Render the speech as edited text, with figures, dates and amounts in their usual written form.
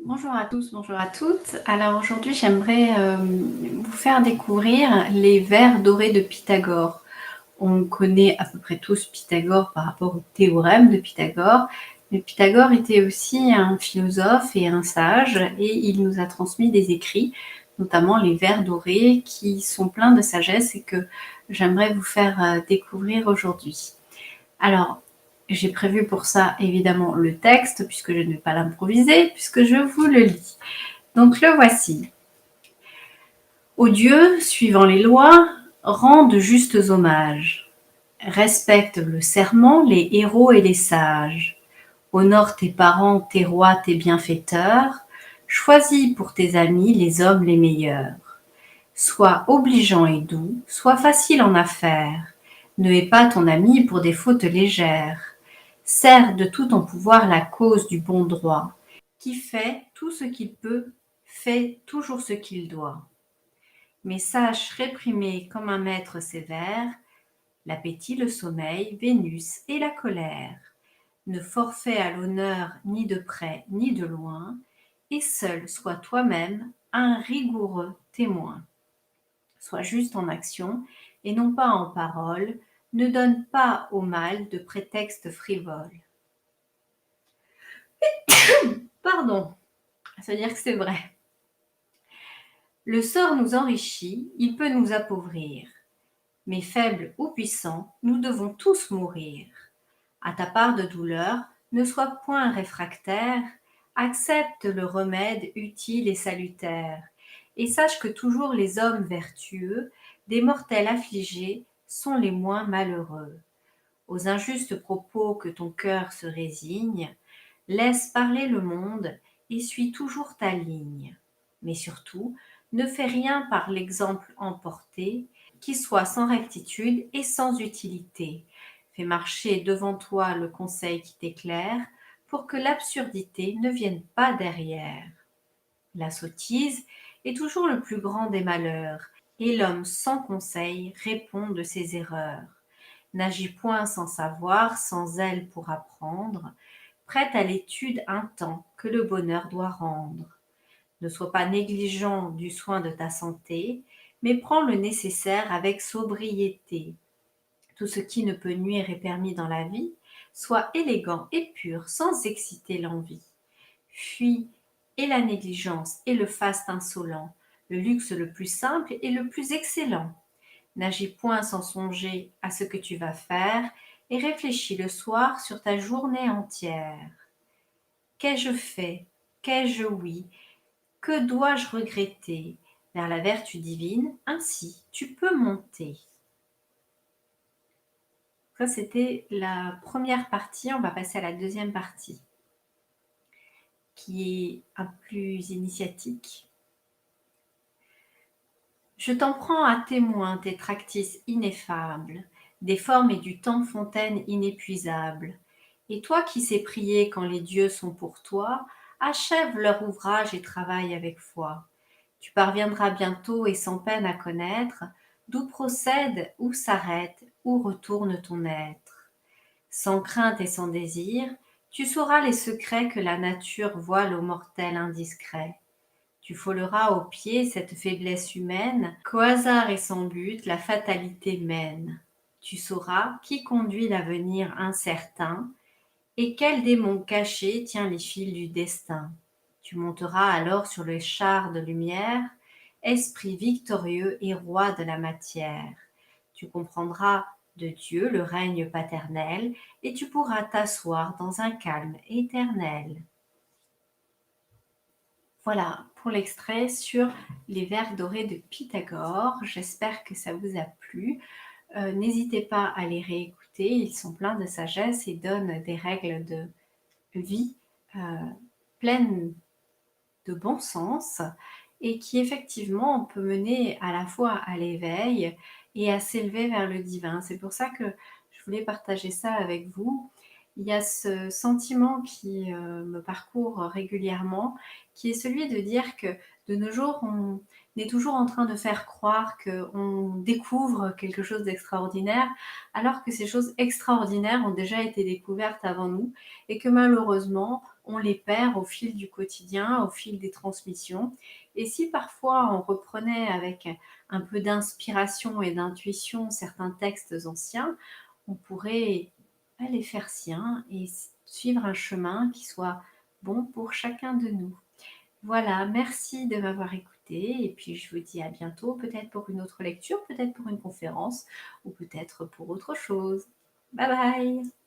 Bonjour à tous, bonjour à toutes. Alors aujourd'hui, j'aimerais vous faire découvrir les vers dorés de Pythagore. On connaît à peu près tous Pythagore par rapport au théorème de Pythagore, mais Pythagore était aussi un philosophe et un sage, et il nous a transmis des écrits, notamment les vers dorés, qui sont pleins de sagesse et que j'aimerais vous faire découvrir aujourd'hui. Alors, j'ai prévu pour ça évidemment le texte, puisque je ne vais pas l'improviser, puisque je vous le lis. Donc le voici. Aux dieux, suivant les lois, rends de justes hommages. Respecte le serment, les héros et les sages. Honore tes parents, tes rois, tes bienfaiteurs. Choisis pour tes amis les hommes les meilleurs. Sois obligeant et doux, sois facile en affaires. Ne hais pas ton ami pour des fautes légères. Sers de tout ton pouvoir la cause du bon droit. Qui fait tout ce qu'il peut, fait toujours ce qu'il doit. Mais sache réprimer comme un maître sévère l'appétit, le sommeil, Vénus et la colère. Ne forfait à l'honneur ni de près ni de loin, et seul sois toi-même un rigoureux témoin. Sois juste en action et non pas en parole, ne donne pas au mal de prétexte frivole. Pardon, ça veut dire que c'est vrai. Le sort nous enrichit, il peut nous appauvrir. Mais faibles ou puissants, nous devons tous mourir. À ta part de douleur, ne sois point réfractaire, accepte le remède utile et salutaire, et sache que toujours les hommes vertueux, des mortels affligés, sont les moins malheureux. Aux injustes propos que ton cœur se résigne, laisse parler le monde et suis toujours ta ligne. Mais surtout, ne fais rien par l'exemple emporté, qui soit sans rectitude et sans utilité. Fais marcher devant toi le conseil qui t'éclaire, pour que l'absurdité ne vienne pas derrière. La sottise est toujours le plus grand des malheurs, et l'homme sans conseil répond de ses erreurs. N'agis point sans savoir, sans zèle pour apprendre, prête à l'étude un temps que le bonheur doit rendre. Ne sois pas négligent du soin de ta santé, mais prends le nécessaire avec sobriété. Tout ce qui ne peut nuire est permis dans la vie, sois élégant et pur sans exciter l'envie. Fuis et la négligence et le faste insolent, le luxe le plus simple et le plus excellent. N'agis point sans songer à ce que tu vas faire, et réfléchis le soir sur ta journée entière. Qu'ai-je fait? Qu'ai-je ouï? Que dois-je regretter? Vers la vertu divine, ainsi tu peux monter. Ça, c'était la première partie. On va passer à la deuxième partie, qui est un peu plus initiatique. Je t'en prends à témoin tes tractis ineffables, des formes et du temps fontaine inépuisable. Et toi qui sais prier quand les dieux sont pour toi, achève leur ouvrage et travaille avec foi. Tu parviendras bientôt et sans peine à connaître d'où procède, où s'arrête, où retourne ton être. Sans crainte et sans désir, tu sauras les secrets que la nature voile aux mortels indiscrets. Tu fouleras aux pieds cette faiblesse humaine qu'au hasard et sans but la fatalité mène. Tu sauras qui conduit l'avenir incertain et quel démon caché tient les fils du destin. Tu monteras alors sur le char de lumière, esprit victorieux et roi de la matière. Tu comprendras de Dieu le règne paternel et tu pourras t'asseoir dans un calme éternel. Voilà pour l'extrait sur les vers dorés de Pythagore. J'espère que ça vous a plu. N'hésitez pas à les réécouter, ils sont pleins de sagesse et donnent des règles de vie pleines de bon sens et qui effectivement peut mener à la fois à l'éveil et à s'élever vers le divin. C'est pour ça que je voulais partager ça avec vous. Il y a ce sentiment qui me parcourt régulièrement, qui est celui de dire que de nos jours, on est toujours en train de faire croire qu'on découvre quelque chose d'extraordinaire, alors que ces choses extraordinaires ont déjà été découvertes avant nous et que malheureusement, on les perd au fil du quotidien, au fil des transmissions. Et si parfois on reprenait avec un peu d'inspiration et d'intuition certains textes anciens, on pourrait les faire siens et suivre un chemin qui soit bon pour chacun de nous. Voilà, merci de m'avoir écoutée et puis je vous dis à bientôt, peut-être pour une autre lecture, peut-être pour une conférence ou peut-être pour autre chose. Bye bye!